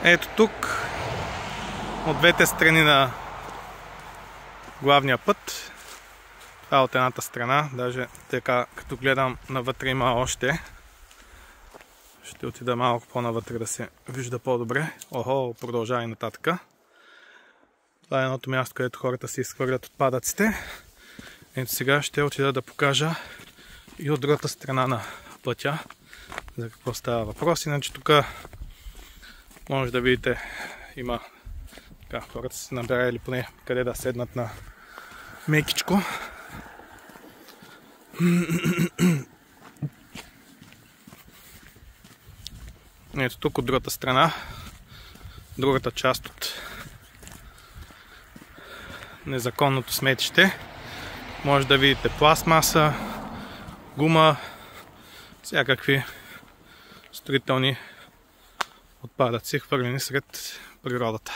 Ето тук, от двете страни на главния път, това от едната страна, даже така като гледам навътре има още. Ще отида малко по-навътре да се вижда по-добре. Охо, продължава и нататък. Това е едното място, където хората си изхвърлят отпадъците. Ето сега ще отида да покажа и от другата страна на пътя за какво става въпрос. Иначе тук може да видите, има така, хората са набирали поне къде да седнат на мекичко. Ето тук от другата страна, другата част от незаконното сметище. Може да видите пластмаса, гума, всякакви строителни отпадъци, хвърлени сред природата.